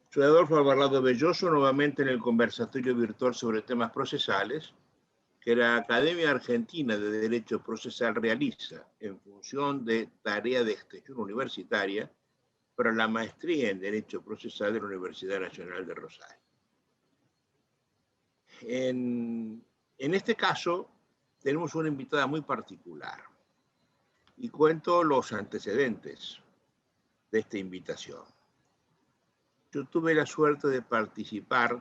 Soy Adolfo Alvarado Belloso, nuevamente en el conversatorio virtual sobre temas procesales que la Academia Argentina de Derecho Procesal realiza en función de tarea de extensión universitaria para la maestría en Derecho Procesal de la Universidad Nacional de Rosario. En este caso, tenemos una invitada muy particular y cuento los antecedentes de esta invitación. Yo tuve la suerte de participar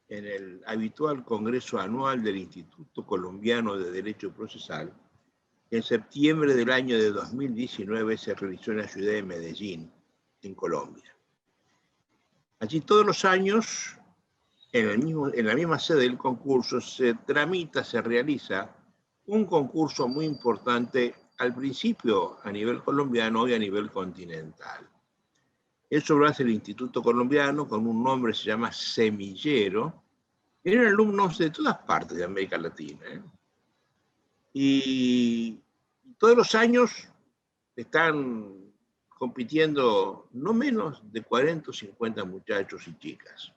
en el habitual Congreso Anual del Instituto Colombiano de Derecho Procesal, que en septiembre del año de 2019 se realizó en la ciudad de Medellín, en Colombia. Allí todos los años, en la misma sede del concurso, se realiza un concurso muy importante al principio a nivel colombiano y a nivel continental. Eso lo hace el Instituto Colombiano con un nombre que se llama Semillero. Vienen alumnos de todas partes de América Latina. Y todos los años están compitiendo no menos de 40 o 50 muchachos y chicas.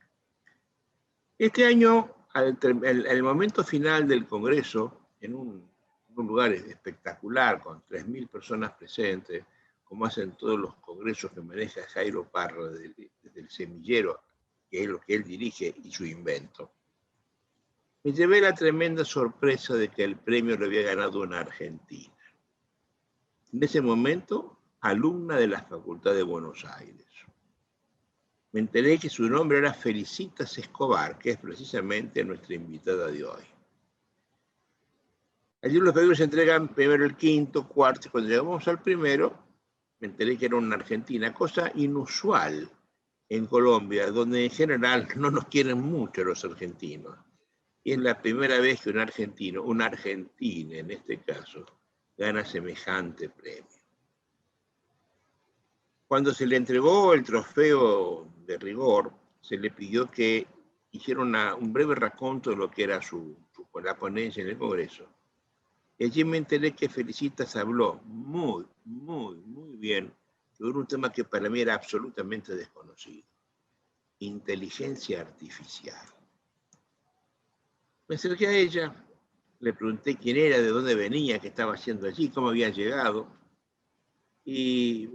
Este año, al momento final del Congreso, en un lugar espectacular, con 3.000 personas presentes, como hacen todos los congresos que maneja Jairo Parra desde el Semillero, que es lo que él dirige y su invento, me llevé la tremenda sorpresa de que el premio lo había ganado una argentina. En ese momento, alumna de la Facultad de Buenos Aires. Me enteré que su nombre era Felicitas Escobar, que es precisamente nuestra invitada de hoy. Allí los premios se entregan primero el quinto, cuarto, y cuando llegamos al primero, me enteré que era una argentina, cosa inusual en Colombia, donde en general no nos quieren mucho los argentinos. Y es la primera vez que un argentino, una argentina en este caso, gana semejante premio. Cuando se le entregó el trofeo de rigor, se le pidió que hiciera un breve raconto de lo que era la ponencia en el Congreso. Y allí me enteré que Felicitas habló muy bien sobre un tema que para mí era absolutamente desconocido: inteligencia artificial. Me acerqué a ella, le pregunté quién era, de dónde venía, qué estaba haciendo allí, cómo había llegado. Y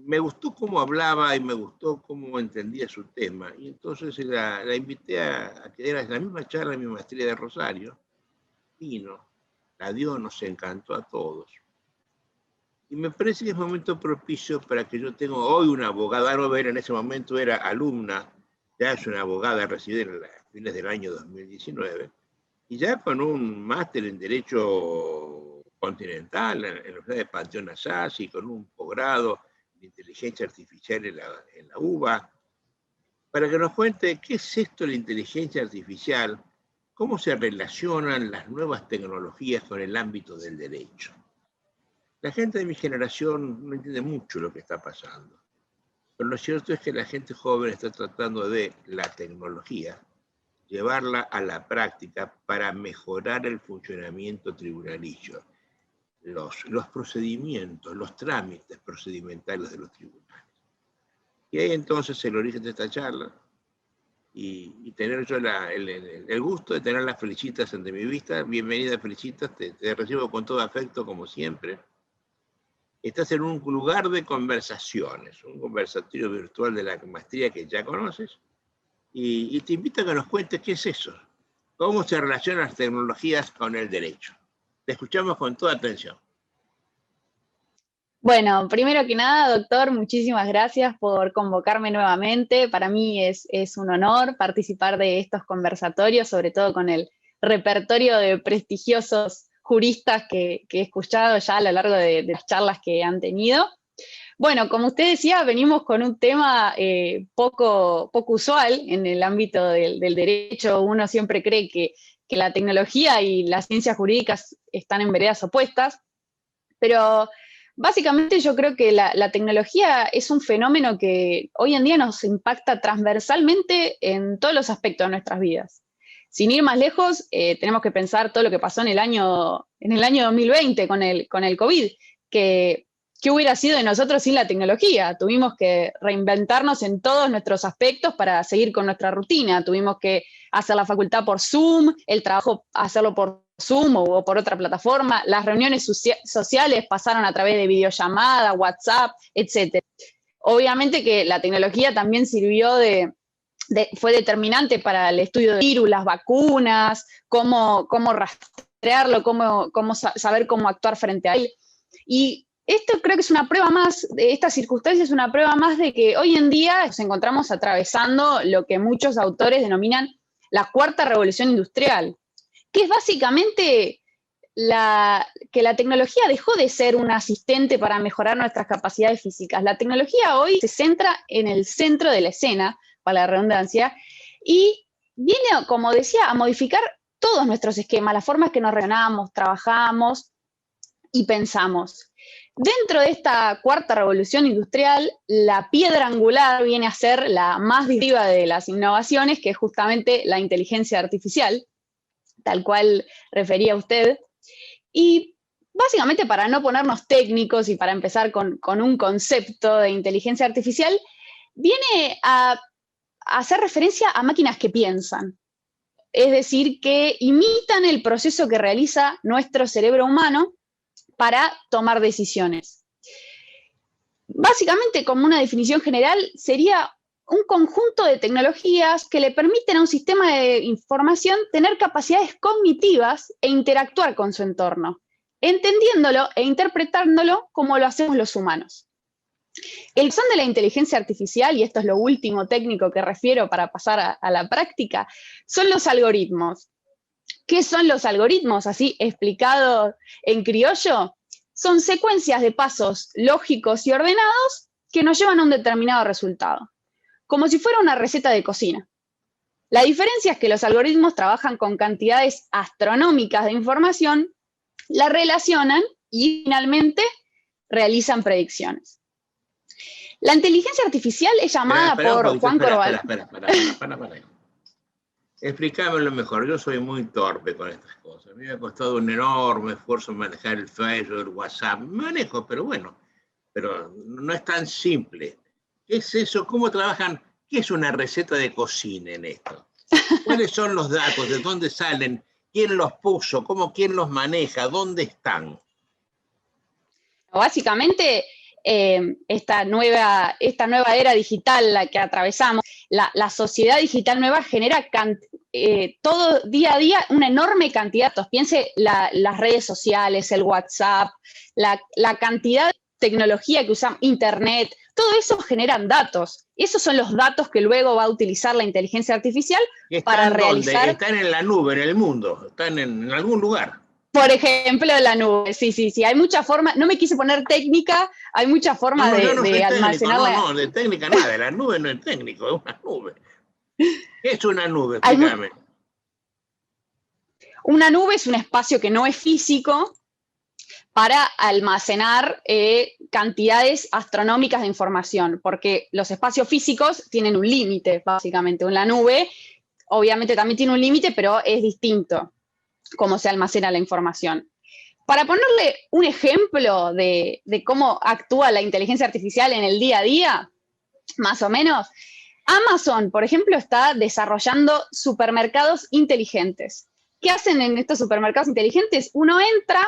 me gustó cómo hablaba y me gustó cómo entendía su tema. Y entonces la invité a que diera la misma charla en mi maestría de Rosario. Vino, la dio, nos encantó a todos. Y me parece que es momento propicio para que yo tenga hoy una abogada novela, en ese momento era alumna, ya es una abogada recibida a fines del año 2019, y ya con un máster en Derecho Continental en la Universidad de Panteón Assasi, con un posgrado de Inteligencia Artificial en la UBA, para que nos cuente qué es esto de la inteligencia artificial, cómo se relacionan las nuevas tecnologías con el ámbito del derecho. La gente de mi generación no entiende mucho lo que está pasando, pero lo cierto es que la gente joven está tratando de la tecnología, llevarla a la práctica para mejorar el funcionamiento tribunalicio, los procedimientos, los trámites procedimentales de los tribunales. Y ahí entonces el origen de esta charla, y tener yo el gusto de tener las Felicitas ante mi vista. Bienvenida, Felicitas, te recibo con todo afecto como siempre. Estás en un lugar de conversaciones, un conversatorio virtual de la maestría que ya conoces, y te invito a que nos cuentes qué es eso, cómo se relacionan las tecnologías con el derecho. Te escuchamos con toda atención. Bueno, primero que nada, doctor, muchísimas gracias por convocarme nuevamente. Para mí es un honor participar de estos conversatorios, sobre todo con el repertorio de prestigiosos juristas que he escuchado ya a lo largo de las charlas que han tenido. Bueno, como usted decía, venimos con un tema poco usual en el ámbito del derecho. Uno siempre cree que la tecnología y las ciencias jurídicas están en veredas opuestas, pero básicamente yo creo que la tecnología es un fenómeno que hoy en día nos impacta transversalmente en todos los aspectos de nuestras vidas. Sin ir más lejos, tenemos que pensar todo lo que pasó en el año 2020 con el COVID, que ¿qué hubiera sido de nosotros sin la tecnología? Tuvimos que reinventarnos en todos nuestros aspectos para seguir con nuestra rutina. Tuvimos que hacer la facultad por Zoom, el trabajo hacerlo por Zoom o por otra plataforma. Las reuniones sociales pasaron a través de videollamada, WhatsApp, etc. Obviamente que la tecnología también sirvió fue determinante para el estudio de virus, las vacunas, cómo rastrearlo, cómo saber cómo actuar frente a él. Y esto creo que es una prueba más, esta circunstancia es una prueba más de que hoy en día nos encontramos atravesando lo que muchos autores denominan la cuarta revolución industrial, que es básicamente que la tecnología dejó de ser un asistente para mejorar nuestras capacidades físicas. La tecnología hoy se centra en el centro de la escena, para la redundancia, y viene, como decía, a modificar todos nuestros esquemas, las formas que nos relacionamos, trabajamos y pensamos. Dentro de esta cuarta revolución industrial, la piedra angular viene a ser la más disruptiva de las innovaciones, que es justamente la inteligencia artificial, tal cual refería usted. Y básicamente, para no ponernos técnicos y para empezar con un concepto de inteligencia artificial, viene a hacer referencia a máquinas que piensan. Es decir, que imitan el proceso que realiza nuestro cerebro humano para tomar decisiones. Básicamente, como una definición general, sería un conjunto de tecnologías que le permiten a un sistema de información tener capacidades cognitivas e interactuar con su entorno, entendiéndolo e interpretándolo como lo hacemos los humanos. El son de la inteligencia artificial, y esto es lo último técnico que refiero para pasar a la práctica, son los algoritmos. ¿Qué son los algoritmos? Así explicado en criollo, son secuencias de pasos lógicos y ordenados que nos llevan a un determinado resultado, como si fuera una receta de cocina. La diferencia es que los algoritmos trabajan con cantidades astronómicas de información, la relacionan y finalmente realizan predicciones. La inteligencia artificial es llamada por Juan Corval. Espera. Explícamelo mejor, yo soy muy torpe con estas cosas. A mí me ha costado un enorme esfuerzo manejar el Facebook, el WhatsApp. Manejo, pero bueno, pero no es tan simple. ¿Qué es eso? ¿Cómo trabajan? ¿Qué es una receta de cocina en esto? ¿Cuáles son los datos? ¿De dónde salen? ¿Quién los puso? ¿Quién los maneja? ¿Dónde están? Básicamente, esta nueva era digital la que atravesamos, la sociedad digital nueva genera todo día a día una enorme cantidad de datos. Piense las redes sociales, el WhatsApp, la cantidad de tecnología que usamos, Internet, todo eso generan datos. Esos son los datos que luego va a utilizar la inteligencia artificial para realizar. Están en la nube, en el mundo, están en algún lugar. Por ejemplo, la nube, sí. Hay muchas formas, no me quise poner técnica, hay muchas formas de almacenarla. No, de técnica nada, la nube no es técnico, es una nube. ¿Qué es una nube? Explícame. Una nube es un espacio que no es físico para almacenar cantidades astronómicas de información, porque los espacios físicos tienen un límite, básicamente. La nube, obviamente, también tiene un límite, pero es distinto cómo se almacena la información. Para ponerle un ejemplo de cómo actúa la inteligencia artificial en el día a día, más o menos, Amazon, por ejemplo, está desarrollando supermercados inteligentes. ¿Qué hacen en estos supermercados inteligentes? Uno entra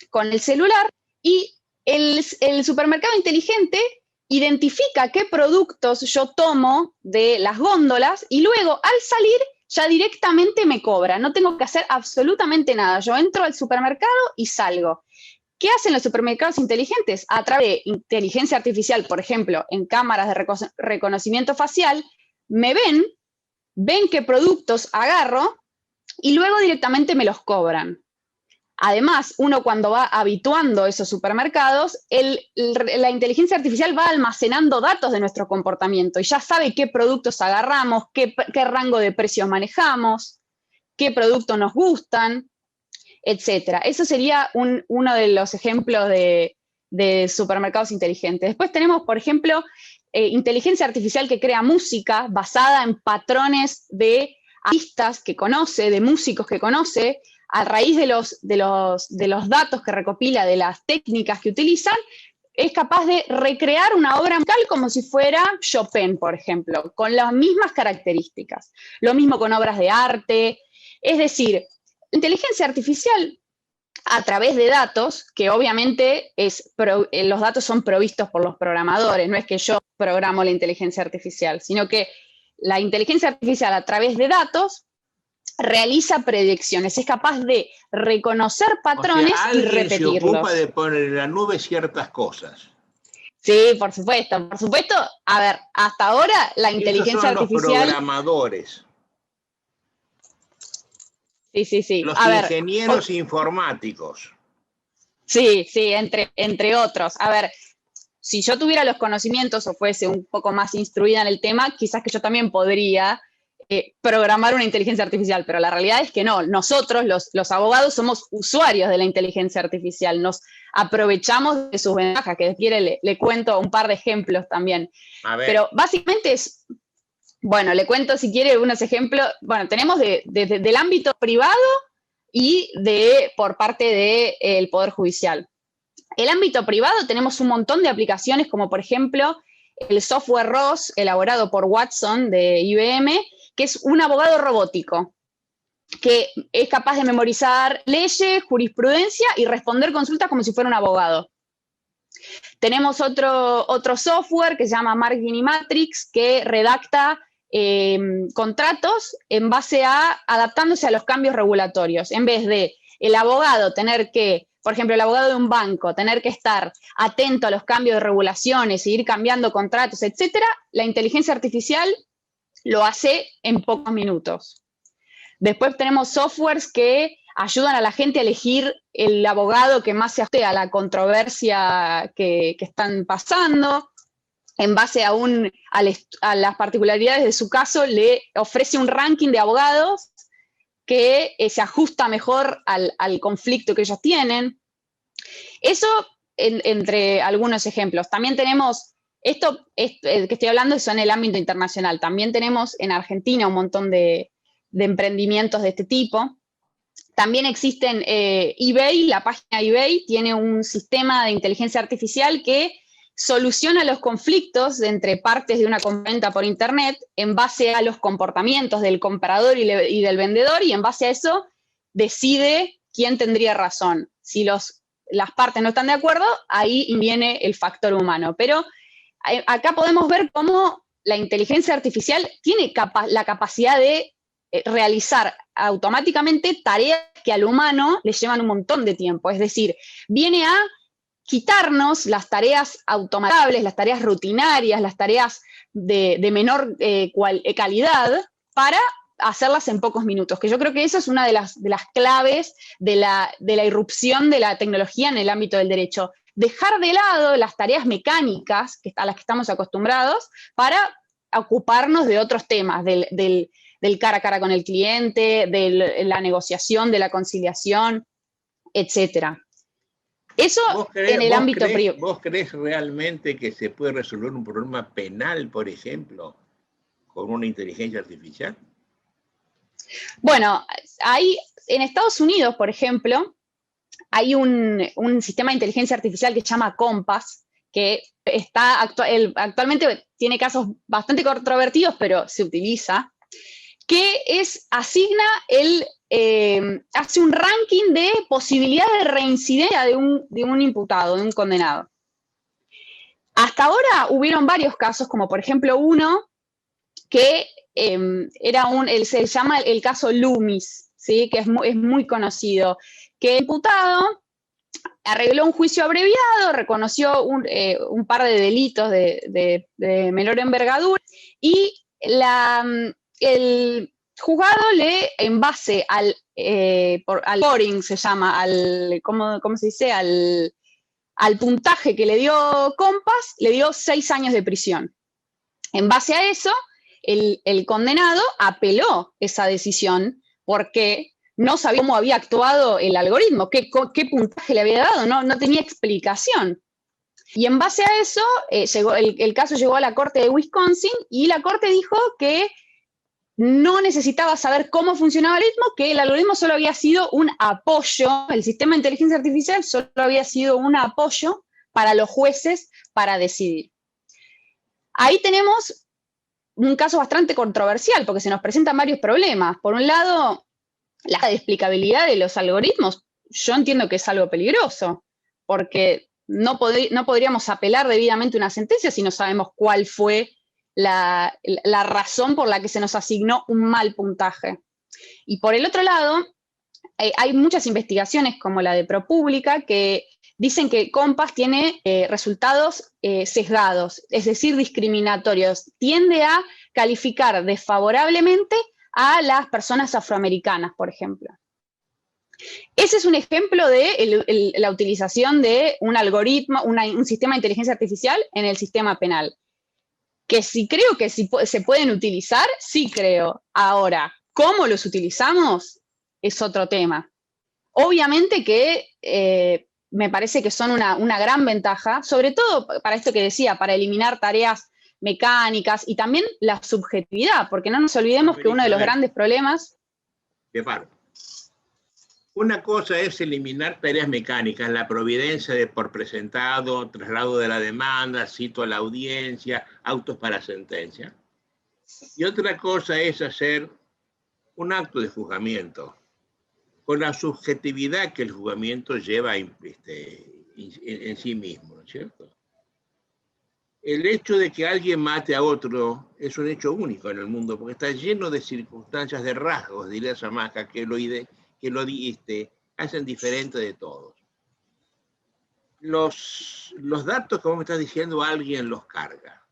con el celular y el supermercado inteligente identifica qué productos yo tomo de las góndolas y luego, al salir, ya directamente me cobra. No tengo que hacer absolutamente nada. Yo entro al supermercado y salgo. ¿Qué hacen los supermercados inteligentes? A través de inteligencia artificial, por ejemplo, en cámaras de reconocimiento facial, me ven qué productos agarro y luego directamente me los cobran. Además, uno cuando va habituando esos supermercados, la inteligencia artificial va almacenando datos de nuestro comportamiento y ya sabe qué productos agarramos, qué rango de precios manejamos, qué productos nos gustan, etc. Eso sería uno de los ejemplos de supermercados inteligentes. Después tenemos, por ejemplo, inteligencia artificial que crea música basada en patrones de artistas que conoce, de músicos que conoce, a raíz de los datos que recopila, de las técnicas que utilizan, es capaz de recrear una obra musical como si fuera Chopin, por ejemplo, con las mismas características. Lo mismo con obras de arte. Es decir, inteligencia artificial a través de datos, que obviamente los datos son provistos por los programadores, no es que yo programo la inteligencia artificial, sino que la inteligencia artificial a través de datos realiza predicciones, es capaz de reconocer patrones y repetirlos. Se ocupa de poner en la nube ciertas cosas. Sí, por supuesto, por supuesto. A ver, hasta ahora la inteligencia artificial... Los programadores. Sí. Los ingenieros informáticos. Sí, entre otros. A ver, si yo tuviera los conocimientos o fuese un poco más instruida en el tema, quizás que yo también podría programar una inteligencia artificial, pero la realidad es que no. Nosotros, los abogados, somos usuarios de la inteligencia artificial, nos aprovechamos de sus ventajas, que después le cuento un par de ejemplos también. Pero básicamente es... Bueno, le cuento si quiere unos ejemplos. Bueno, tenemos del ámbito privado y por parte del Poder Judicial. El ámbito privado tenemos un montón de aplicaciones, como por ejemplo el software ROS, elaborado por Watson de IBM, que es un abogado robótico, que es capaz de memorizar leyes, jurisprudencia y responder consultas como si fuera un abogado. Tenemos otro software que se llama Mark-Gini Matrix, que redacta contratos en base adaptándose a los cambios regulatorios. En vez de el abogado tener que, por ejemplo, el abogado de un banco, tener que estar atento a los cambios de regulaciones e ir cambiando contratos, etcétera, la inteligencia artificial lo hace en pocos minutos. Después tenemos softwares que ayudan a la gente a elegir el abogado que más se ajuste a la controversia que están pasando. En base a las particularidades de su caso, le ofrece un ranking de abogados que se ajusta mejor al conflicto que ellos tienen. Eso entre algunos ejemplos. También tenemos, esto que estoy hablando son en el ámbito internacional. También tenemos en Argentina un montón de emprendimientos de este tipo. También existen eBay, la página eBay tiene un sistema de inteligencia artificial que soluciona los conflictos entre partes de una compraventa por internet en base a los comportamientos del comprador y del vendedor, y en base a eso decide quién tendría razón. Si las partes no están de acuerdo, ahí viene el factor humano. Pero acá podemos ver cómo la inteligencia artificial tiene la capacidad de realizar automáticamente tareas que al humano le llevan un montón de tiempo. Es decir, viene a quitarnos las tareas automatizables, las tareas rutinarias, las tareas de menor calidad, para hacerlas en pocos minutos, que yo creo que eso es una de las claves de la irrupción de la tecnología en el ámbito del derecho. Dejar de lado las tareas mecánicas a las que estamos acostumbrados para ocuparnos de otros temas, del cara a cara con el cliente, de la negociación, de la conciliación, etcétera. Eso en el ámbito privado. ¿Vos crees realmente que se puede resolver un problema penal, por ejemplo, con una inteligencia artificial? Bueno, en Estados Unidos, por ejemplo, hay un sistema de inteligencia artificial que se llama Compass, que actualmente tiene casos bastante controvertidos, pero se utiliza, que hace un ranking de posibilidad de reincidencia de un imputado, de un condenado. Hasta ahora hubieron varios casos, como por ejemplo uno que se llama el caso Loomis, ¿sí? Que es muy conocido, que el imputado arregló un juicio abreviado, reconoció un par de delitos de menor envergadura, y el juzgado en base al scoring, se llama, ¿cómo se dice? Al puntaje que le dio Compass, le dio 6 años de prisión. En base a eso, el condenado apeló esa decisión porque no sabía cómo había actuado el algoritmo, qué puntaje le había dado, no tenía explicación. Y en base a eso, el caso llegó a la Corte de Wisconsin, y la Corte dijo que no necesitaba saber cómo funcionaba el algoritmo, que el algoritmo solo había sido un apoyo, el sistema de inteligencia artificial solo había sido un apoyo para los jueces para decidir. Ahí tenemos un caso bastante controversial, porque se nos presentan varios problemas. Por un lado, la explicabilidad de los algoritmos, yo entiendo que es algo peligroso, porque no podríamos apelar debidamente una sentencia si no sabemos cuál fue la razón por la que se nos asignó un mal puntaje. Y por el otro lado, hay muchas investigaciones como la de ProPublica que dicen que Compass tiene resultados sesgados, es decir, discriminatorios. Tiende a calificar desfavorablemente a las personas afroamericanas, por ejemplo. Ese es un ejemplo de la utilización de un algoritmo, un sistema de inteligencia artificial en el sistema penal. Que sí creo que sí se pueden utilizar, sí creo. Ahora, ¿cómo los utilizamos? Es otro tema. Obviamente que me parece que son una gran ventaja, sobre todo para esto que decía, para eliminar tareas mecánicas y también la subjetividad, porque no nos olvidemos que uno de los grandes problemas... Te paro. Una cosa es eliminar tareas mecánicas, la providencia de por presentado, traslado de la demanda, cito a la audiencia, autos para sentencia. Y otra cosa es hacer un acto de juzgamiento, con la subjetividad que el juzgamiento lleva en sí mismo, ¿no es cierto? El hecho de que alguien mate a otro es un hecho único en el mundo, porque está lleno de circunstancias, de rasgos, diría Samaja, que lo hacen diferente de todos. Los datos, como me estás diciendo, alguien los carga.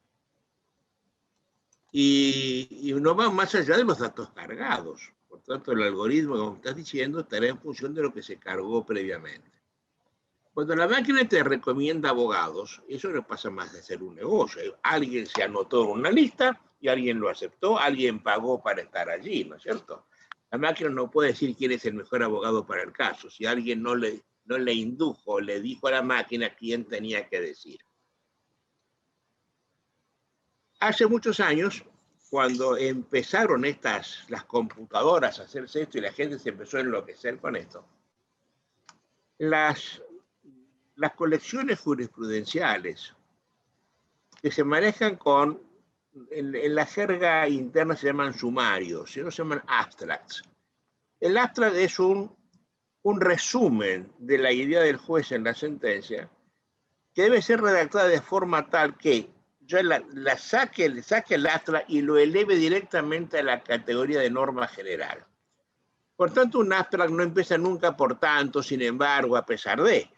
Y no va más allá de los datos cargados. Por tanto, el algoritmo, como estás diciendo, estará en función de lo que se cargó previamente. Cuando la máquina te recomienda abogados, eso no pasa más de ser un negocio. Alguien se anotó en una lista y alguien lo aceptó, alguien pagó para estar allí, ¿no es cierto? La máquina no puede decir quién es el mejor abogado para el caso, si alguien no le indujo, le dijo a la máquina quién tenía que decir. Hace muchos años, cuando empezaron las computadoras a hacerse esto y la gente se empezó a enloquecer con esto, las colecciones jurisprudenciales que se manejan en la jerga interna se llaman sumarios, se llaman abstracts. El abstract es un resumen de la idea del juez en la sentencia que debe ser redactada de forma tal que yo le saque el abstract y lo eleve directamente a la categoría de norma general. Por tanto, un abstract no empieza nunca por tanto, sin embargo, a pesar de.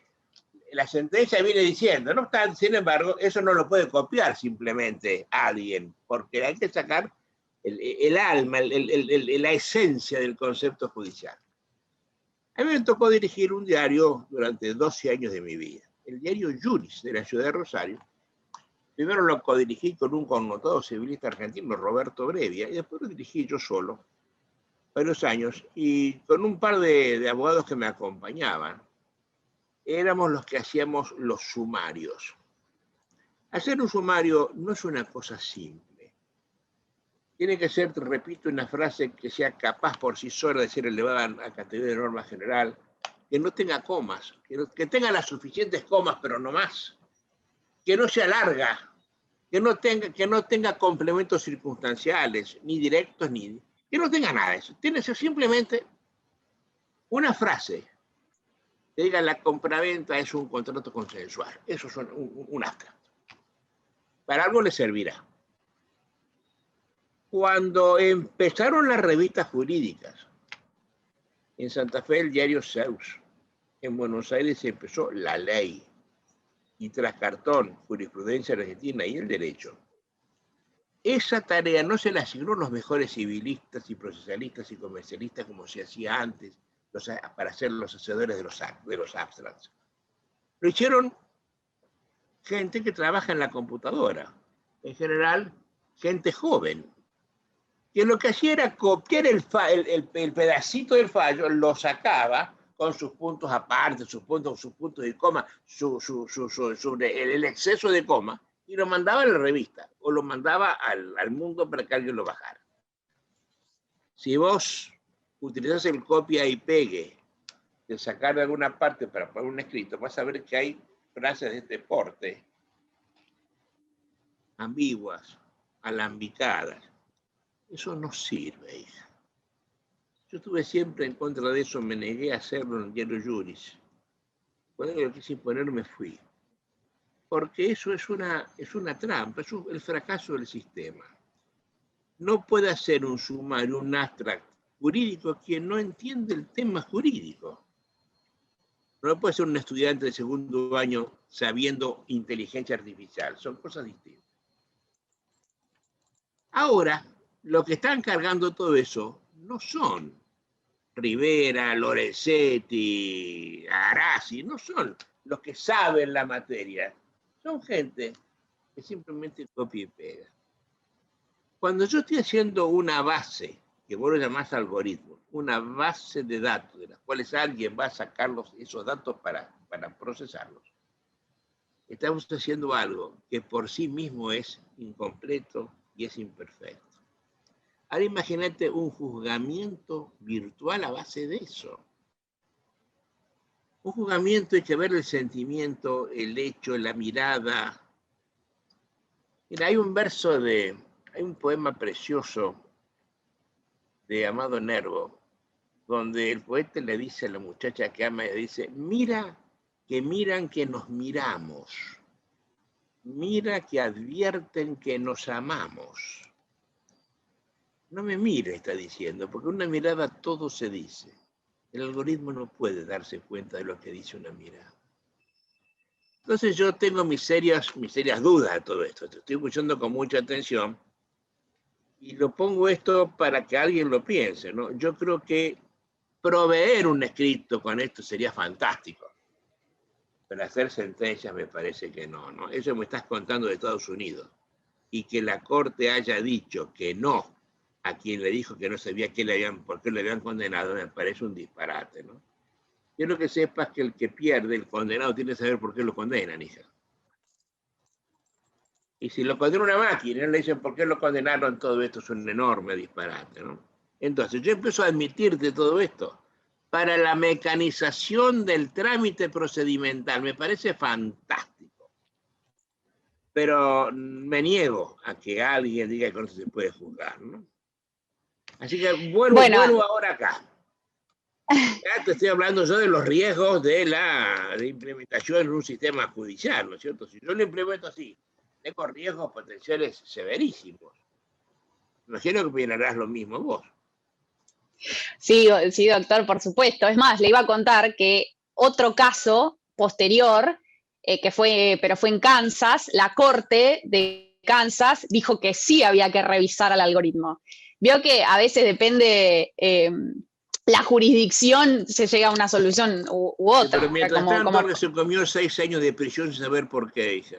La sentencia viene diciendo, no obstante, sin embargo, eso no lo puede copiar simplemente alguien, porque hay que sacar el alma, la esencia del concepto judicial. A mí me tocó dirigir un diario durante 12 años de mi vida, el diario Juris de la ciudad de Rosario. Primero lo codirigí con un connotado civilista argentino, Roberto Brevia, y después lo dirigí yo solo, varios años, y con un par de abogados que me acompañaban. Éramos los que hacíamos los sumarios. Hacer un sumario no es una cosa simple. Tiene que ser, repito, una frase que sea capaz por sí sola de ser elevada a categoría de norma general, que no tenga comas, que tenga las suficientes comas, pero no más, que no sea larga, que no tenga complementos circunstanciales, ni directos, que no tenga nada de eso. Tiene que ser simplemente una frase que diga la compraventa es un contrato consensual. Eso es un abstracto. Para algo le servirá. Cuando empezaron las revistas jurídicas, en Santa Fe el diario Zeus, en Buenos Aires empezó La Ley, y tras Cartón, Jurisprudencia Argentina y el Derecho. Esa tarea no se la asignó los mejores civilistas y procesalistas y comercialistas como se hacía antes, para ser los hacedores de los abstracts. Lo hicieron gente que trabaja en la computadora, en general gente joven, que lo que hacía era copiar el pedacito del fallo, lo sacaba con sus puntos aparte, sus puntos de coma, el exceso de coma, y lo mandaba a la revista, o lo mandaba al mundo para que alguien lo bajara. Si vos utilizás el copia y pegue de sacar de alguna parte para poner un escrito, vas a ver que hay frases de este porte, ambiguas, alambicadas, eso no sirve, hija. Yo estuve siempre en contra de eso, me negué a hacerlo en el diario Juris. Cuando lo quise imponer me fui. Porque eso es una trampa, es el fracaso del sistema. No puede hacer un sumario, un abstract jurídico quien no entiende el tema jurídico. No puede ser un estudiante de segundo año sabiendo inteligencia artificial, son cosas distintas. Ahora, los que están cargando todo eso no son Rivera, Lorenzetti, Arasi, no son los que saben la materia, son gente que simplemente copia y pega. Cuando yo estoy haciendo una base, que vos lo llamás algoritmo, una base de datos, de las cuales alguien va a sacar esos datos para procesarlos, estamos haciendo algo que por sí mismo es incompleto y es imperfecto. Ahora imagínate un juzgamiento virtual a base de eso. Un juzgamiento hay que ver el sentimiento, el hecho, la mirada. Mira, hay un poema precioso de Amado Nervo, donde el poeta le dice a la muchacha que ama, le dice, mira que miran que nos miramos, mira que advierten que nos amamos. No me mire, está diciendo, porque una mirada todo se dice. El algoritmo no puede darse cuenta de lo que dice una mirada. Entonces yo tengo mis serias dudas de todo esto. Te estoy escuchando con mucha atención y lo pongo esto para que alguien lo piense, ¿no? Yo creo que proveer un escrito con esto sería fantástico. Pero hacer sentencias me parece que no, ¿no? Eso me estás contando de Estados Unidos. Y que la Corte haya dicho que no a quien le dijo que no sabía por qué le habían condenado, me parece un disparate, ¿no? Quiero que sepas que el que pierde, el condenado, tiene que saber por qué lo condenan, hija. Y si lo condena una máquina, le dicen por qué lo condenaron, todo esto es un enorme disparate, ¿no? Entonces, yo empiezo a admitirte todo esto. Para la mecanización del trámite procedimental, me parece fantástico. Pero me niego a que alguien diga que no se puede juzgar, ¿no? Así que vuelvo ahora acá. Ya te estoy hablando yo de los riesgos de la implementación en un sistema judicial, ¿no es cierto? Si yo lo implemento así, tengo riesgos potenciales severísimos. Imagino que opinarás lo mismo vos. Sí, doctor, por supuesto. Es más, le iba a contar que otro caso posterior, pero fue en Kansas, la Corte de Kansas dijo que sí había que revisar al algoritmo. Vio que a veces depende la jurisdicción, se llega a una solución u otra. Pero mientras tanto se comió 6 años de prisión sin saber por qué, hija.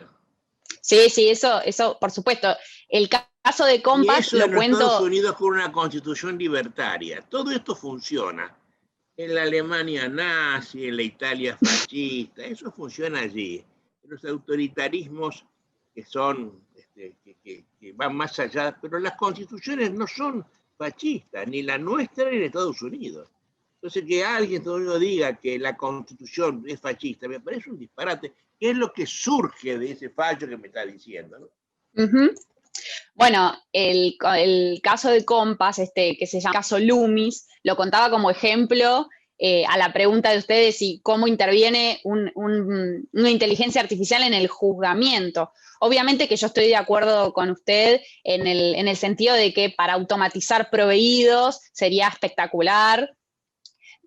Sí, eso por supuesto. El caso de Compass lo cuento. Estados Unidos con una constitución libertaria. Todo esto funciona. En la Alemania nazi, en la Italia fascista, eso funciona allí. Los autoritarismos que son, que van más allá, pero las constituciones no son fascistas, ni la nuestra ni en Estados Unidos. Entonces que alguien en Estados Unidos diga que la constitución es fascista, me parece un disparate. ¿Qué es lo que surge de ese fallo que me está diciendo, ¿no? Uh-huh. Bueno, el caso de Compass, que se llama caso Loomis, lo contaba como ejemplo a la pregunta de ustedes y cómo interviene una inteligencia artificial en el juzgamiento. Obviamente que yo estoy de acuerdo con usted en el sentido de que para automatizar proveídos sería espectacular,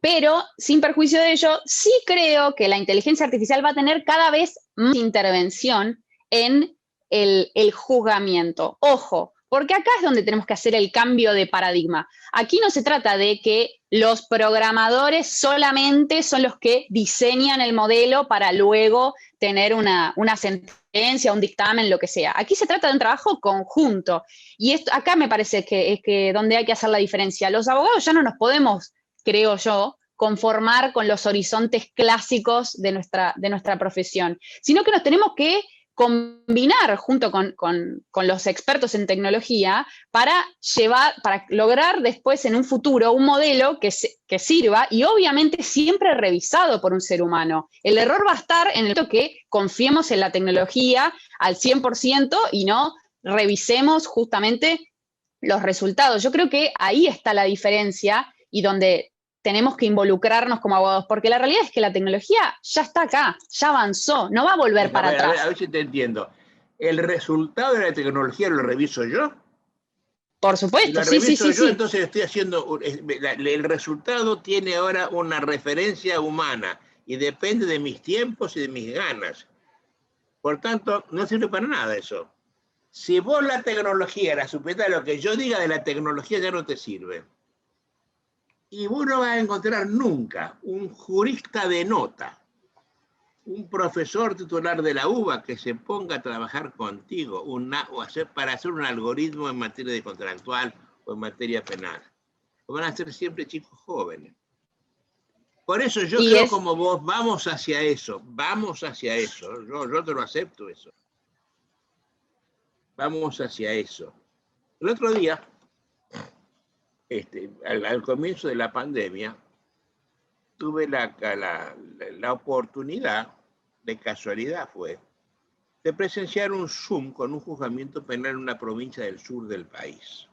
pero sin perjuicio de ello, sí creo que la inteligencia artificial va a tener cada vez más intervención en el juzgamiento. Ojo, porque acá es donde tenemos que hacer el cambio de paradigma. Aquí no se trata de que los programadores solamente son los que diseñan el modelo para luego tener una sentencia, un dictamen, lo que sea. Aquí se trata de un trabajo conjunto. Y acá me parece que es donde hay que hacer la diferencia. Los abogados ya no nos podemos, creo yo, conformar con los horizontes clásicos de nuestra profesión, sino que nos tenemos que combinar junto con los expertos en tecnología para lograr después en un futuro un modelo que sirva y obviamente siempre revisado por un ser humano. El error va a estar en el que confiemos en la tecnología al 100% y no revisemos justamente los resultados. Yo creo que ahí está la diferencia y donde tenemos que involucrarnos como abogados, porque la realidad es que la tecnología ya está acá, ya avanzó, no va a volver para atrás. A ver si te entiendo. ¿El resultado de la tecnología lo reviso yo? Por supuesto, si lo reviso yo, sí. Entonces estoy haciendo, el resultado tiene ahora una referencia humana y depende de mis tiempos y de mis ganas. Por tanto, no sirve para nada eso. Si vos la tecnología la sujetas a lo que yo diga de la tecnología, ya no te sirve. Y vos no vas a encontrar nunca un jurista de nota, un profesor titular de la UBA que se ponga a trabajar contigo para hacer un algoritmo en materia de contractual o en materia penal. Van a ser siempre chicos jóvenes. Por eso yo creo como vos, vamos hacia eso. Yo te lo acepto eso. Vamos hacia eso. El otro día, al comienzo de la pandemia, tuve la oportunidad, de casualidad fue, de presenciar un Zoom con un juzgamiento penal en una provincia del sur del país.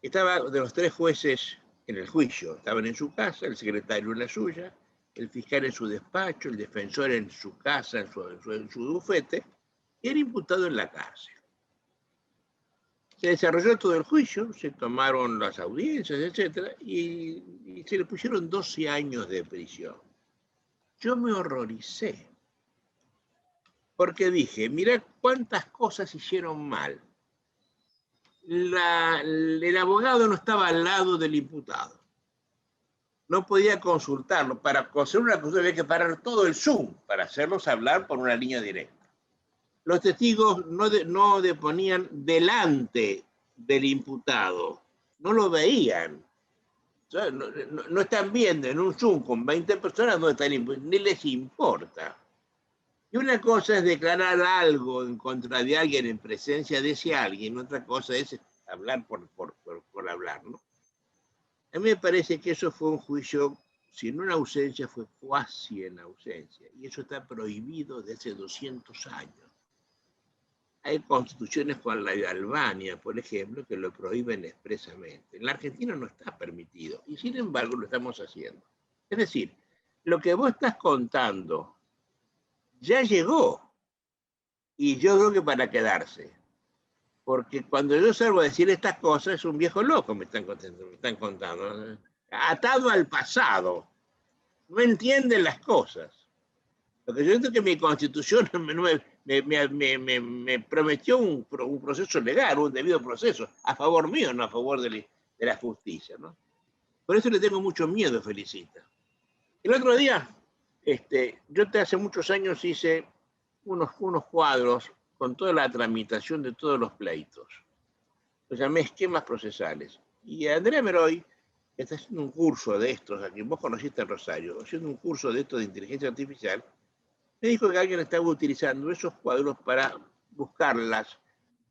Estaba de los 3 jueces en el juicio, estaban en su casa, el secretario en la suya, el fiscal en su despacho, el defensor en su casa, en su bufete, y el imputado en la cárcel. Se desarrolló todo el juicio, se tomaron las audiencias, etc., y se le pusieron 12 años de prisión. Yo me horroricé, porque dije, mira cuántas cosas hicieron mal. El abogado no estaba al lado del imputado. No podía consultarlo. Para hacer una cosa había que parar todo el Zoom para hacerlos hablar por una línea directa. Los testigos no deponían delante del imputado, no lo veían. O sea, no están viendo en un Zoom con 20 personas, no están, ni les importa. Y una cosa es declarar algo en contra de alguien en presencia de ese alguien, otra cosa es hablar por hablar, ¿no? A mí me parece que eso fue un juicio, si no en ausencia, fue cuasi en ausencia. Y eso está prohibido desde hace 200 años. Hay constituciones como la de Albania, por ejemplo, que lo prohíben expresamente. En la Argentina no está permitido, y sin embargo lo estamos haciendo. Es decir, lo que vos estás contando ya llegó, y yo creo que para quedarse. Porque cuando yo salgo a decir estas cosas, es un viejo loco, me están contando. Atado al pasado. No entienden las cosas. Lo que yo siento es que mi constitución me prometió un proceso legal, un debido proceso, a favor mío, no a favor de la justicia, ¿no? Por eso le tengo mucho miedo, Felicita. El otro día, yo hace muchos años hice unos cuadros con toda la tramitación de todos los pleitos. Los llamé esquemas procesales. Y Andrea Meroy está haciendo un curso de estos, a quien vos conociste en Rosario, haciendo un curso de estos de inteligencia artificial, me dijo que alguien estaba utilizando esos cuadros para buscar las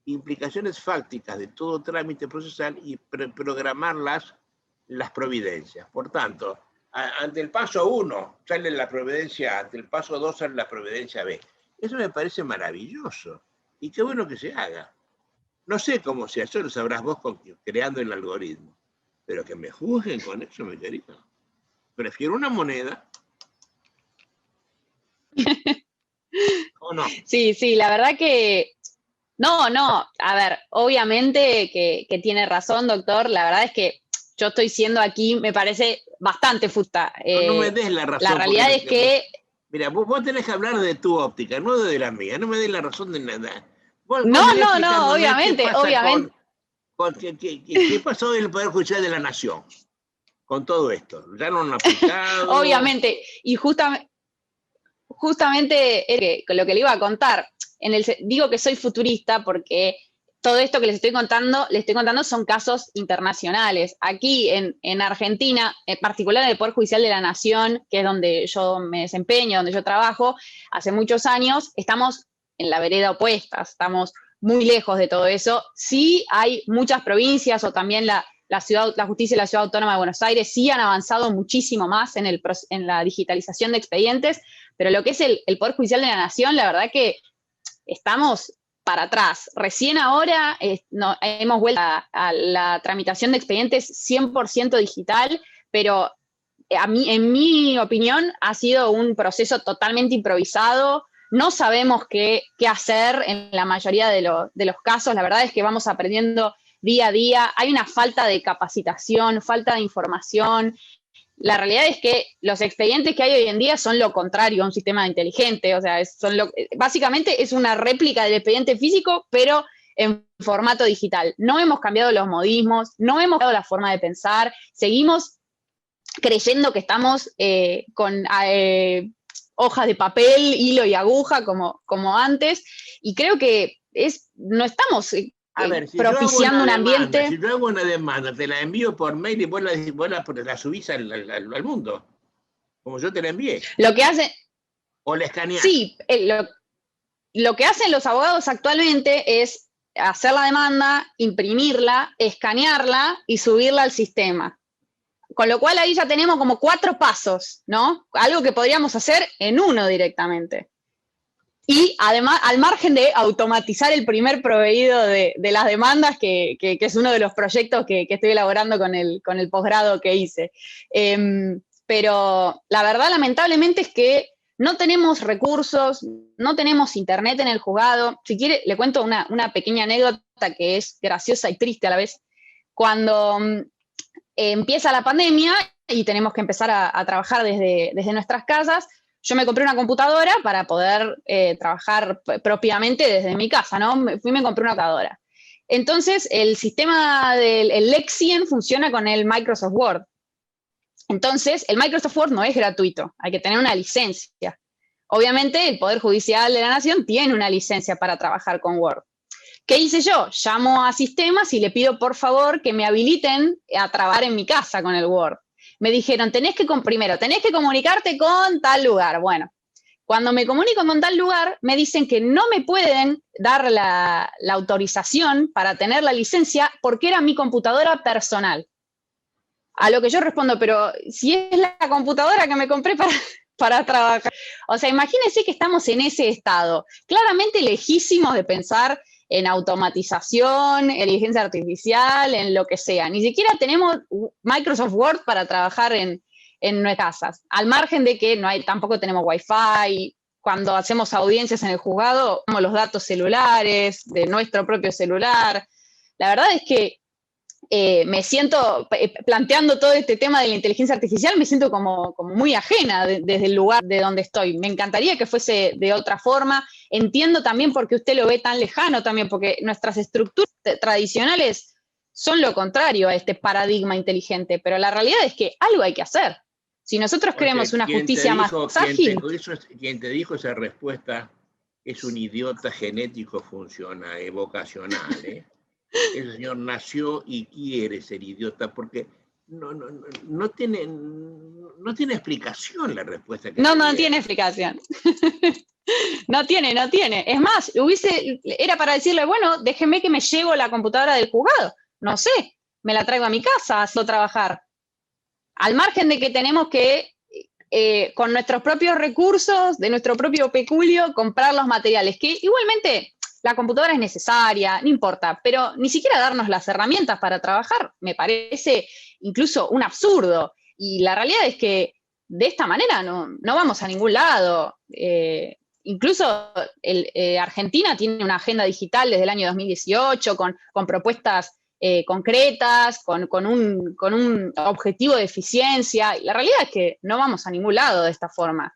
implicaciones fácticas de todo trámite procesal y programar las providencias. Por tanto, ante el paso 1 sale la providencia A, ante el paso 2 sale la providencia B. Eso me parece maravilloso y qué bueno que se haga. No sé cómo se hace, lo sabrás vos creando el algoritmo, pero que me juzguen con eso, mi querido. Prefiero una moneda. ¿O no? Sí, la verdad que no, a ver, obviamente que tiene razón, doctor, la verdad es que yo estoy siendo aquí, me parece bastante fusta. No me des la razón. La realidad es que... Mira, vos tenés que hablar de tu óptica, no de la mía, no me des la razón de nada. No, obviamente. ¿Qué pasó en el Poder Judicial de la Nación con todo esto? ¿Ya no han aplicado? Obviamente, y justamente lo que le iba a contar, digo que soy futurista porque todo esto que les estoy contando son casos internacionales. Aquí en Argentina, en particular en el Poder Judicial de la Nación, que es donde yo me desempeño, donde yo trabajo, hace muchos años, estamos en la vereda opuesta, estamos muy lejos de todo eso. Sí hay muchas provincias o también la justicia y la Ciudad Autónoma de Buenos Aires sí han avanzado muchísimo más en la digitalización de expedientes, pero lo que es el Poder Judicial de la Nación, la verdad que estamos para atrás. Recién ahora hemos vuelto a la tramitación de expedientes 100% digital, pero en mi opinión ha sido un proceso totalmente improvisado. No sabemos qué hacer en la mayoría de los casos. La verdad es que vamos aprendiendo día a día. Hay una falta de capacitación, falta de información. La realidad es que los expedientes que hay hoy en día son lo contrario a un sistema inteligente. O sea, básicamente es una réplica del expediente físico, pero en formato digital. No hemos cambiado los modismos, no hemos cambiado la forma de pensar, seguimos creyendo que estamos con hojas de papel, hilo y aguja como antes, y creo que no estamos propiciando un ambiente. Si yo hago una demanda, te la envío por mail y vos la subís al mundo, como yo te la envié. Lo que hace... O la escaneás. Sí, lo que hacen los abogados actualmente es hacer la demanda, imprimirla, escanearla y subirla al sistema. Con lo cual ahí ya tenemos como 4 pasos, ¿no? Algo que podríamos hacer en uno directamente. Y además, al margen de automatizar el primer proveído de las demandas, que es uno de los proyectos que estoy elaborando con el posgrado que hice. Pero la verdad, lamentablemente, es que no tenemos recursos, no tenemos internet en el juzgado. Si quiere, le cuento una pequeña anécdota que es graciosa y triste a la vez. Cuando empieza la pandemia y tenemos que empezar a trabajar desde nuestras casas, yo me compré una computadora para poder trabajar propiamente desde mi casa, ¿no? Me compré una computadora. Entonces, el sistema del Lexien funciona con el Microsoft Word. Entonces, el Microsoft Word no es gratuito, hay que tener una licencia. Obviamente, el Poder Judicial de la Nación tiene una licencia para trabajar con Word. ¿Qué hice yo? Llamo a sistemas y le pido por favor que me habiliten a trabajar en mi casa con el Word. Me dijeron, primero tenés que comunicarte con tal lugar. Bueno, cuando me comunico con tal lugar, me dicen que no me pueden dar la autorización para tener la licencia porque era mi computadora personal. A lo que yo respondo, pero si es la computadora que me compré para trabajar. O sea, imagínense que estamos en ese estado, claramente lejísimos de pensar en automatización, en inteligencia artificial, en lo que sea. Ni siquiera tenemos Microsoft Word para trabajar en nuestras casas. Al margen de que tampoco tenemos Wi-Fi. Cuando hacemos audiencias en el juzgado, tenemos los datos celulares, de nuestro propio celular. La verdad es que me siento, planteando todo este tema de la inteligencia artificial, me siento como muy ajena desde el lugar de donde estoy. Me encantaría que fuese de otra forma. Entiendo también por qué usted lo ve tan lejano también, porque nuestras estructuras tradicionales son lo contrario a este paradigma inteligente, pero la realidad es que algo hay que hacer. Si nosotros queremos una justicia más ágil... Quien te dijo esa respuesta es un idiota genético vocacional, ¿eh? Ese señor nació y quiere ser idiota porque no tiene explicación la respuesta que no tiene explicación. No tiene. Es más, era para decirle, bueno, déjeme que me llevo la computadora del juzgado. No sé, me la traigo a mi casa a hacerlo trabajar. Al margen de que tenemos que, con nuestros propios recursos, de nuestro propio peculio, comprar los materiales, que igualmente... La computadora es necesaria, no importa, pero ni siquiera darnos las herramientas para trabajar me parece incluso un absurdo. Y la realidad es que de esta manera no vamos a ningún lado. Incluso Argentina tiene una agenda digital desde el año 2018 con propuestas concretas, con un objetivo de eficiencia. Y la realidad es que no vamos a ningún lado de esta forma.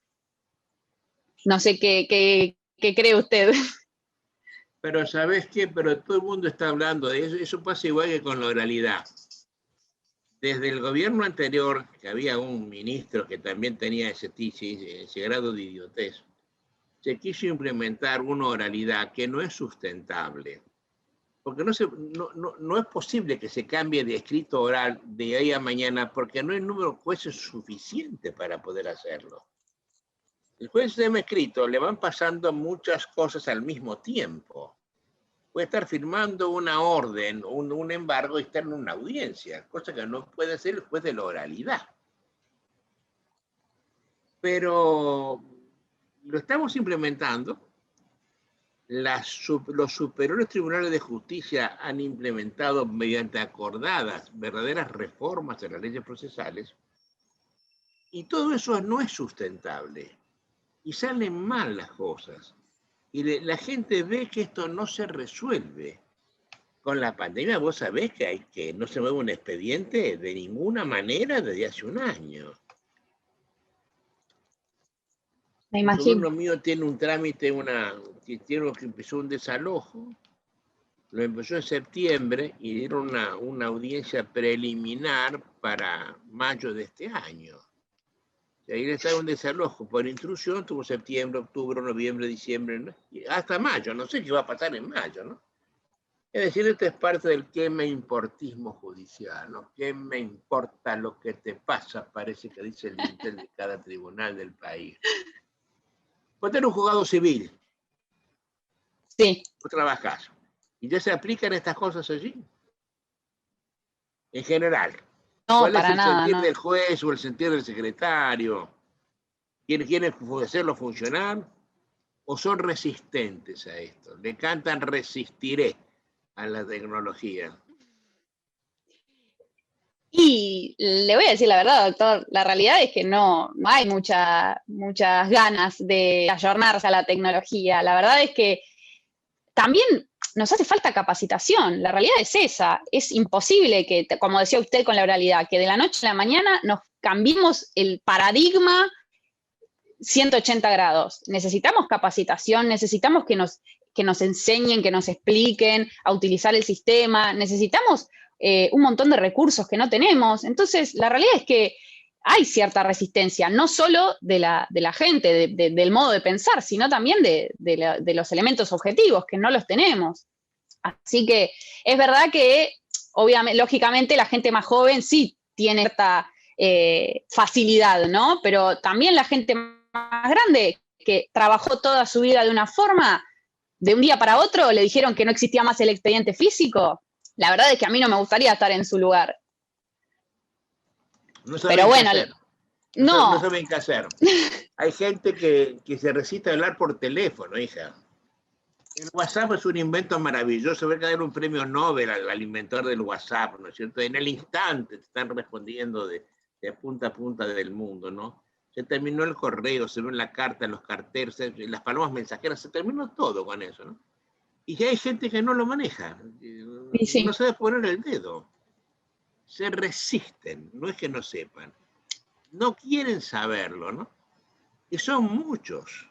No sé qué cree usted. Pero ¿sabes qué? Pero todo el mundo está hablando de eso. Eso pasa igual que con la oralidad. Desde el gobierno anterior, que había un ministro que también tenía ese grado de idiotez, se quiso implementar una oralidad que no es sustentable. Porque no es posible que se cambie de escrito oral de hoy a mañana porque no hay número de jueces suficiente para poder hacerlo. El juez de sistema escrito le van pasando muchas cosas al mismo tiempo. Puede estar firmando una orden, un embargo y estar en una audiencia, cosa que no puede hacer el juez de la oralidad. Pero lo estamos implementando. Los superiores tribunales de justicia han implementado mediante acordadas verdaderas reformas de las leyes procesales y todo eso no es sustentable y salen mal las cosas y la gente ve que esto no se resuelve. Con la pandemia vos sabés que no se mueve un expediente de ninguna manera desde hace un año. Me El imagino. sobrino mío tiene un trámite, que empezó un desalojo, lo empezó en septiembre y dieron una audiencia preliminar para mayo de este año. Y ahí está un desalojo por intrusión, tuvo septiembre, octubre, noviembre, diciembre, ¿no? Hasta mayo, no sé qué va a pasar en mayo, ¿no? Es decir, esto es parte del qué me importismo judicial, ¿no? ¿Qué me importa lo que te pasa? Parece que dice el Intel de cada tribunal del país. Vos tenés un juzgado civil. Sí. Vos trabajás. ¿Y ya se aplican estas cosas allí? En general. No, ¿Cuál es para el nada, sentir no. del juez o el sentir del secretario? ¿Quieren hacerlo funcionar o son resistentes a esto? Le cantan resistiré a la tecnología. Y le voy a decir la verdad, doctor, la realidad es que no hay muchas ganas de ayornarse a la tecnología. La verdad es que también nos hace falta capacitación. La realidad es esa. Es imposible que, como decía usted con la oralidad, que de la noche a la mañana nos cambiemos el paradigma 180 grados. Necesitamos capacitación, necesitamos que nos enseñen, que nos expliquen a utilizar el sistema, necesitamos un montón de recursos que no tenemos. Entonces, la realidad es que hay cierta resistencia, no solo de la gente, del modo de pensar, sino también de los elementos objetivos, que no los tenemos. Así que es verdad que, obviamente, lógicamente, la gente más joven sí tiene cierta facilidad, ¿no? Pero también la gente más grande, que trabajó toda su vida de una forma, de un día para otro le dijeron que no existía más el expediente físico. La verdad es que a mí no me gustaría estar en su lugar. No saben Pero bueno, qué hacer. No saben qué hacer. Hay gente que se resiste a hablar por teléfono, hija. El WhatsApp es un invento maravilloso. Voy a dar un premio Nobel al inventor del WhatsApp, ¿no es cierto? En el instante te están respondiendo de punta a punta del mundo, ¿no? Se terminó el correo, se ve la carta, los carteles, las palomas mensajeras, se terminó todo con eso, ¿no? Y hay gente que no lo maneja, sí. No sabe poner el dedo. Se resisten, no es que no sepan. No quieren saberlo, ¿no? Y son muchos.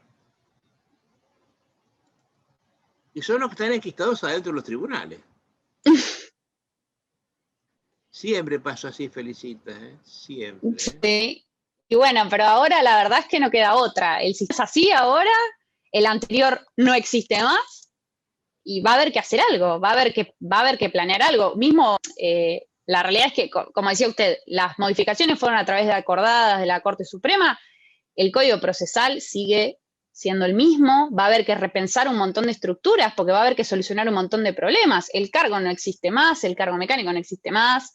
Y son los que están enquistados adentro de los tribunales. Siempre pasó así, Felicita, ¿eh? Siempre. Sí. Y bueno, pero ahora la verdad es que no queda otra. El sistema es así ahora, el anterior no existe más y va a haber que hacer algo, va a haber que planear algo. Mismo, la realidad es que, como decía usted, las modificaciones fueron a través de acordadas de la Corte Suprema, el Código Procesal sigue siendo el mismo, va a haber que repensar un montón de estructuras porque va a haber que solucionar un montón de problemas. El cargo no existe más, el cargo mecánico no existe más.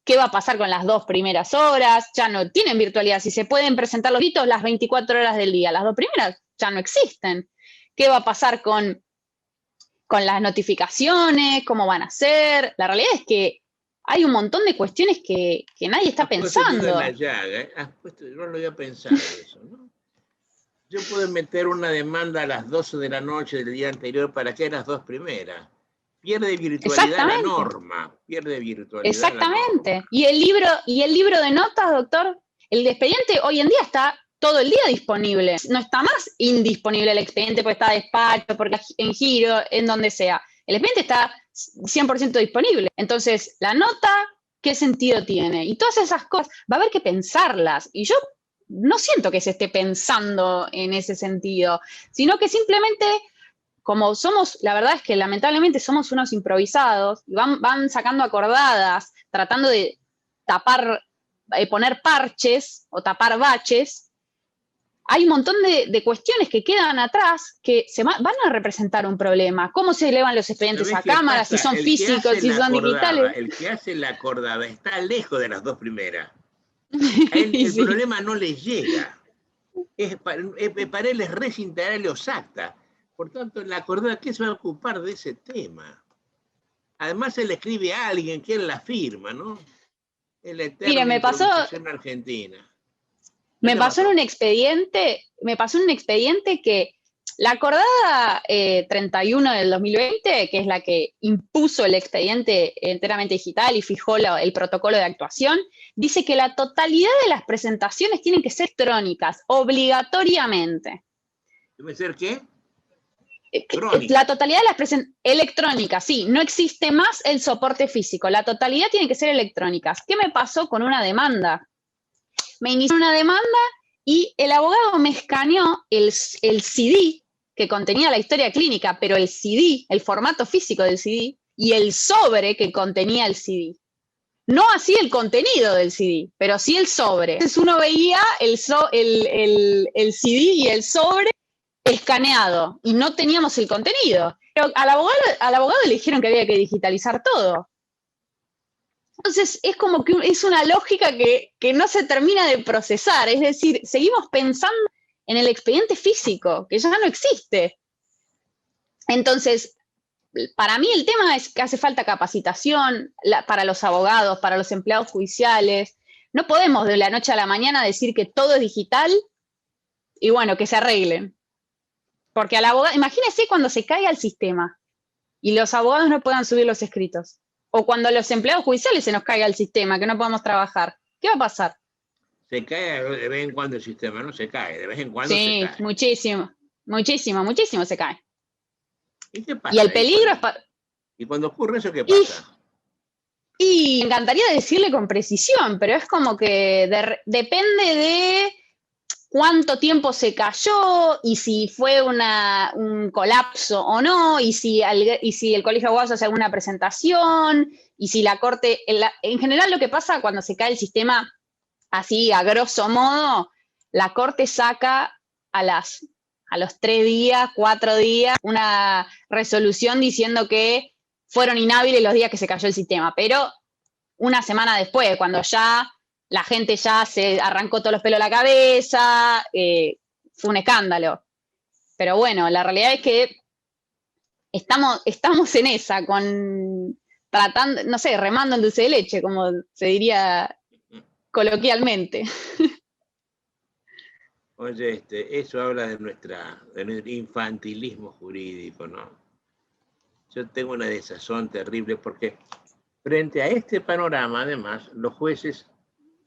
¿Qué va a pasar con las 2 primeras horas? Ya no tienen virtualidad. Si se pueden presentar los gritos las 24 horas del día, las 2 primeras ya no existen. ¿Qué va a pasar con las notificaciones? ¿Cómo van a ser? La realidad es que hay un montón de cuestiones que nadie está pensando. En la llaga, ¿eh? No lo había pensado eso, ¿no? Yo puedo meter una demanda a las 12 de la noche del día anterior para que las 2 primeras. Pierde virtualidad la norma. Pierde virtualidad. Exactamente. La norma. Y el libro de notas, doctor, el expediente hoy en día está todo el día disponible. No está más indisponible el expediente porque está despacho, porque en giro, en donde sea. El expediente está 100% disponible. Entonces, la nota, ¿qué sentido tiene? Y todas esas cosas, va a haber que pensarlas. Y yo no siento que se esté pensando en ese sentido, sino que simplemente, como somos, la verdad es que lamentablemente somos unos improvisados, y van sacando acordadas, tratando de tapar, poner parches o tapar baches, hay un montón de cuestiones que quedan atrás que van a representar un problema. ¿Cómo se elevan los expedientes a cámara? Si son físicos, si son digitales. El que hace la acordada está lejos de las dos primeras. A él el Sí. problema no le llega. Para él es res inter acta. Por tanto, la acordada, ¿qué se va a ocupar de ese tema? Además, se le escribe a alguien que él la firma, ¿no? Es la eterna Mire, improvisación argentina. me pasó en un expediente que la acordada 31 del 2020, que es la que impuso el expediente enteramente digital y fijó el protocolo de actuación, dice que la totalidad de las presentaciones tienen que ser electrónicas, obligatoriamente. ¿Debe ser qué? La totalidad de las presentaciones electrónicas, sí, no existe más el soporte físico, la totalidad tiene que ser electrónicas. ¿Qué me pasó con una demanda? Me inició una demanda y el abogado me escaneó el CD que contenía la historia clínica, pero el CD, el formato físico del CD, y el sobre que contenía el CD. No así el contenido del CD, pero sí el sobre. Entonces uno veía el CD y el sobre escaneado y no teníamos el contenido. Pero al abogado le dijeron que había que digitalizar todo. Entonces es como que es una lógica que no se termina de procesar, es decir, seguimos pensando en el expediente físico, que ya no existe. Entonces, para mí el tema es que hace falta capacitación para los abogados, para los empleados judiciales. No podemos de la noche a la mañana decir que todo es digital y bueno, que se arreglen. Porque al abogado, imagínense cuando se caiga el sistema y los abogados no puedan subir los escritos. O cuando a los empleados judiciales se nos caiga el sistema, que no podamos trabajar. ¿Qué va a pasar? Se cae de vez en cuando el sistema, no se cae, de vez en cuando sí, se cae. muchísimo se cae. ¿Y qué pasa? Y el peligro es... ¿Y cuando ocurre eso, qué pasa? Y me encantaría decirle con precisión, pero es como que depende de cuánto tiempo se cayó y si fue un colapso o no, y si el Colegio de Abogados hace alguna presentación, y si la Corte... En general lo que pasa cuando se cae el sistema, así a grosso modo, la Corte saca a los 3 días, 4 días, una resolución diciendo que fueron inhábiles los días que se cayó el sistema, pero una semana después, cuando ya la gente ya se arrancó todos los pelos a la cabeza, fue un escándalo. Pero bueno, la realidad es que estamos en esa, tratando, no sé, remando en dulce de leche, como se diría coloquialmente. Oye, eso habla de nuestro infantilismo jurídico, ¿no? Yo tengo una desazón terrible porque frente a este panorama, además, los jueces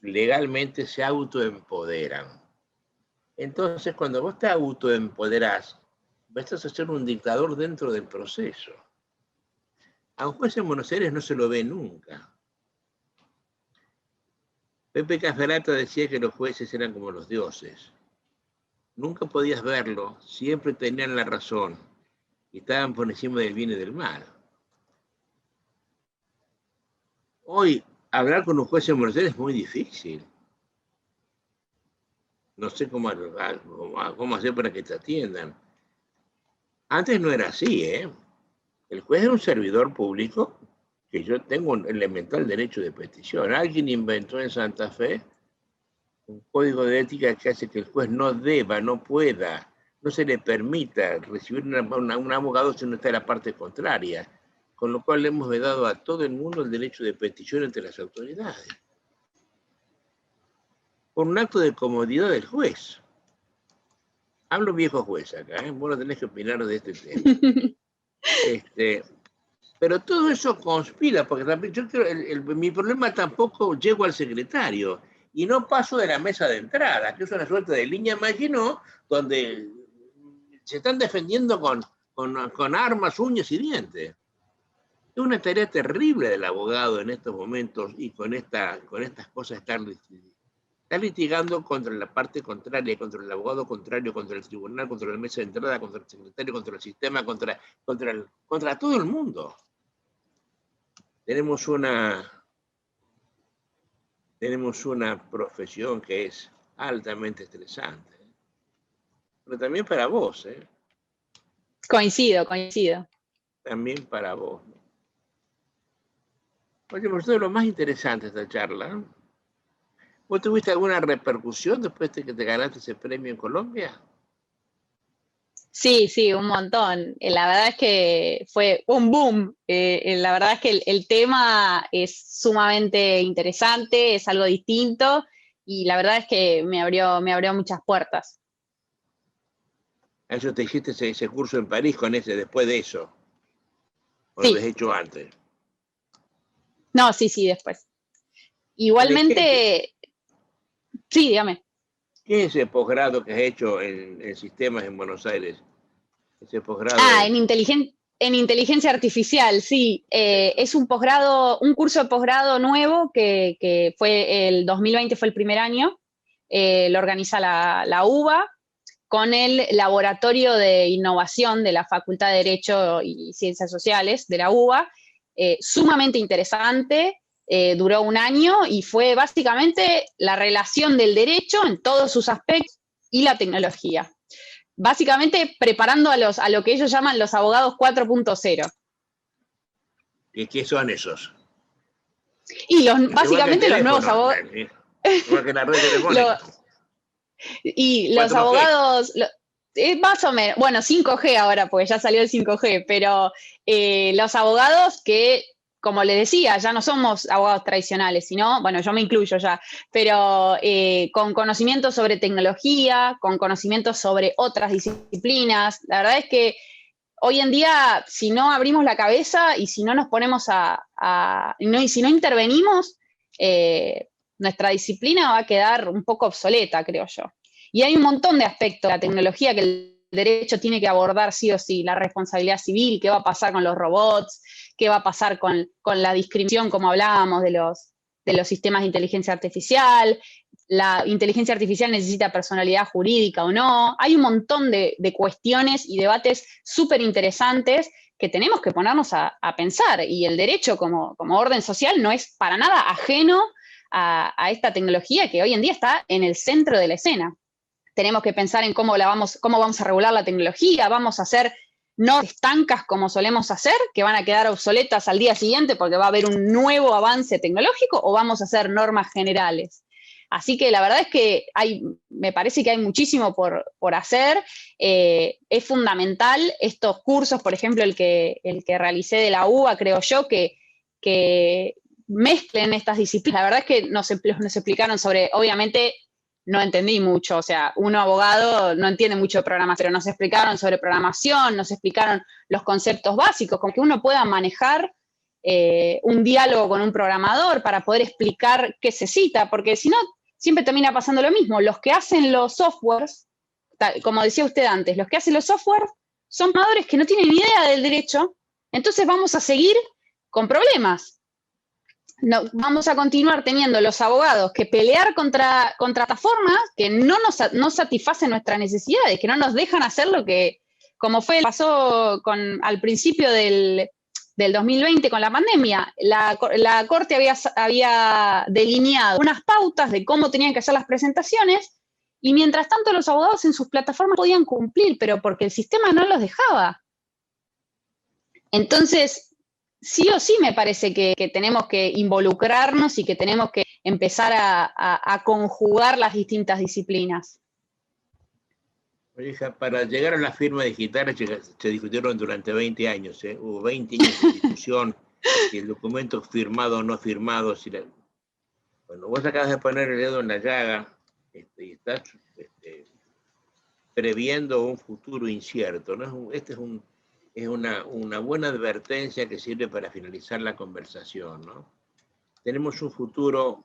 legalmente se autoempoderan. Entonces, cuando vos te autoempoderás, vas a ser un dictador dentro del proceso. A un juez en Buenos Aires no se lo ve nunca. Pepe Cafferata decía que los jueces eran como los dioses. Nunca podías verlo, siempre tenían la razón y estaban por encima del bien y del mal. Hoy, hablar con un juez en Buenos Aires es muy difícil. No sé cómo hacer para que te atiendan. Antes no era así, ¿eh? El juez era un servidor público que yo tengo un elemental derecho de petición. Alguien inventó en Santa Fe un código de ética que hace que el juez no deba, no pueda, no se le permita recibir un abogado si no está en la parte contraria, con lo cual le hemos vedado a todo el mundo el derecho de petición entre las autoridades. Por un acto de comodidad del juez. Hablo viejo juez acá, ¿eh? Vos no tenés que opinar de este tema. Pero todo eso conspira, porque yo creo, mi problema tampoco llego al secretario y no paso de la mesa de entrada, que es una suerte de línea Maginot, donde se están defendiendo con armas, uñas y dientes. Es una tarea terrible del abogado en estos momentos y con estas cosas estar litigando contra la parte contraria, contra el abogado contrario, contra el tribunal, contra la mesa de entrada, contra el secretario, contra el sistema, contra todo el mundo. Tenemos una profesión que es altamente estresante. pero también para vos, ¿eh? Coincido, coincido. También para vos. Oye, por eso es lo más interesante de esta charla. ¿Vos tuviste alguna repercusión después de que te ganaste ese premio en Colombia? Sí, sí, un montón. La verdad es que fue un boom. La verdad es que el tema es sumamente interesante, es algo distinto y la verdad es que me abrió muchas puertas. Eso te hiciste ese curso en París con ese, después de eso. ¿O lo habías Sí, hecho antes? no, sí, sí, después. ¿Qué Igualmente, sí, dígame. es ese posgrado que has hecho en sistemas en Buenos Aires? Ese posgrado Ah, en... en inteligencia artificial, sí. Es un posgrado, un curso de posgrado nuevo que fue el 2020, fue el primer año. Lo organiza la UBA con el Laboratorio de Innovación de la Facultad de Derecho y Ciencias Sociales de la UBA. Sumamente interesante, duró un año y fue básicamente la relación del derecho en todos sus aspectos y la tecnología. Básicamente preparando a lo que ellos llaman los abogados 4.0. ¿Qué son esos? Y Igual que el básicamente los nuevos teléfono, abogados, igual que la red lo, telefónica. y los 4G. abogados, más o menos, bueno, 5G ahora, porque ya salió el 5G, pero los abogados que, como les decía, ya no somos abogados tradicionales, sino, bueno, yo me incluyo ya, pero con conocimientos sobre tecnología, con conocimientos sobre otras disciplinas. La verdad es que hoy en día, si no abrimos la cabeza y si no nos ponemos y si no intervenimos, nuestra disciplina va a quedar un poco obsoleta, creo yo. Y hay un montón de aspectos de la tecnología que el derecho tiene que abordar sí o sí, la responsabilidad civil, qué va a pasar con los robots, qué va a pasar con la discriminación, como hablábamos, de los sistemas de inteligencia artificial, la inteligencia artificial necesita personalidad jurídica o no. Hay un montón de cuestiones y debates súper interesantes que tenemos que ponernos a pensar. Y el derecho como orden social no es para nada ajeno a esta tecnología que hoy en día está en el centro de la escena. Tenemos que pensar en cómo vamos a regular la tecnología, vamos a hacer no estancas como solemos hacer, que van a quedar obsoletas al día siguiente porque va a haber un nuevo avance tecnológico, o vamos a hacer normas generales. Así que la verdad es que me parece que hay muchísimo por hacer. Es fundamental estos cursos, por ejemplo, el que realicé de la UBA, creo yo, que mezclen estas disciplinas. La verdad es que nos explicaron sobre, obviamente, no entendí mucho, o sea, uno abogado no entiende mucho de programación, pero nos explicaron sobre programación, nos explicaron los conceptos básicos, como que uno pueda manejar un diálogo con un programador para poder explicar qué se cita, porque si no, siempre termina pasando lo mismo. Los que hacen los softwares, como decía usted antes, los que hacen los softwares son programadores que no tienen ni idea del derecho, entonces vamos a seguir con problemas. No, vamos a continuar teniendo los abogados que pelear contra plataformas que no satisfacen nuestras necesidades, que no nos dejan hacer lo que, como pasó al principio del 2020 con la pandemia. La Corte había delineado unas pautas de cómo tenían que hacer las presentaciones y mientras tanto los abogados en sus plataformas podían cumplir, pero porque el sistema no los dejaba. Entonces, sí o sí me parece que tenemos que involucrarnos y que tenemos que empezar a conjugar las distintas disciplinas. Oye, hija, para llegar a las firmas digitales se discutieron durante 20 años. Hubo 20 años de discusión, si el documento firmado o no firmado. Bueno, vos acabas de poner el dedo en la llaga y estás previendo un futuro incierto, ¿no? Es una buena advertencia que sirve para finalizar la conversación, ¿no? Tenemos un futuro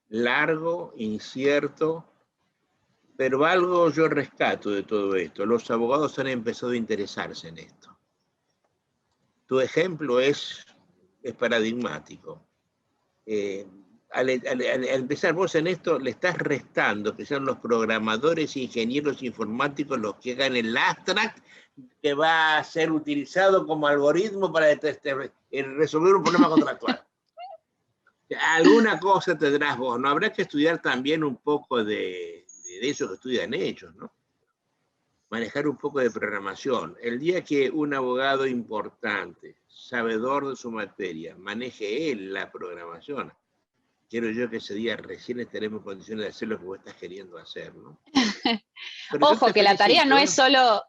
largo, incierto, pero algo yo rescato de todo esto. Los abogados han empezado a interesarse en esto. Tu ejemplo es paradigmático. Al empezar vos en esto, le estás restando que sean los programadores e ingenieros informáticos los que hagan el abstract que va a ser utilizado como algoritmo para resolver un problema contractual. Alguna cosa tendrás vos, ¿no? Habrá que estudiar también un poco de eso que estudian ellos, ¿no? manejar un poco de programación. El día que un abogado importante, sabedor de su materia, maneje él la programación, quiero yo que ese día recién estaremos en condiciones de hacer lo que vos estás queriendo hacer, ¿no? Pero Ojo, que la tarea no es solo,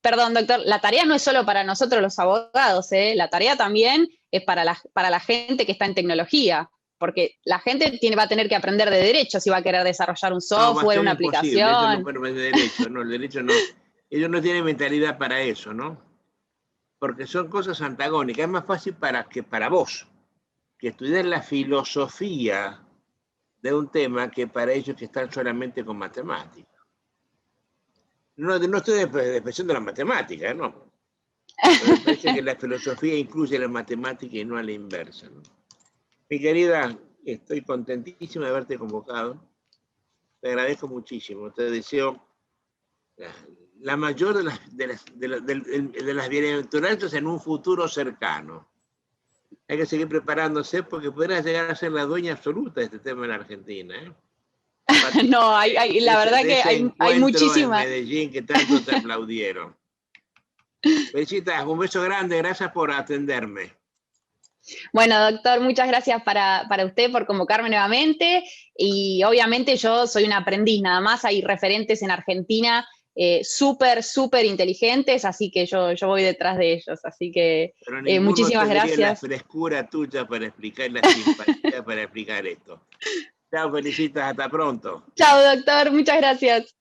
perdón, doctor, la tarea no es solo para nosotros los abogados, ¿eh? La tarea también es para la gente que está en tecnología, porque la gente va a tener que aprender de derecho si va a querer desarrollar un software, una aplicación. Eso no, de derecho, no, el derecho no. Ellos no tienen mentalidad para eso, ¿no? Porque son cosas antagónicas. Es más fácil para vos que estudiar la filosofía de un tema que para ellos que están solamente con matemáticas. No estoy despreciando la matemática, ¿no? Pero me parece que la filosofía incluye la matemática y no a la inversa, ¿no? Mi querida, estoy contentísima de haberte convocado. Te agradezco muchísimo. Te deseo la mayor de las bienaventuranzas en un futuro cercano. Hay que seguir preparándose porque podrás llegar a ser la dueña absoluta de este tema en la Argentina, ¿eh? No, la verdad que hay muchísimas. En Medellín que tanto te aplaudieron. Besitas, un beso grande, gracias por atenderme. Bueno, doctor, muchas gracias para usted por convocarme nuevamente y obviamente yo soy una aprendiz, nada más hay referentes en Argentina súper inteligentes, así que yo voy detrás de ellos, así que muchísimas gracias. La frescura tuya para explicar, la simpatía para explicar esto. Chao, felicitas, hasta pronto. Chao, doctor, muchas gracias.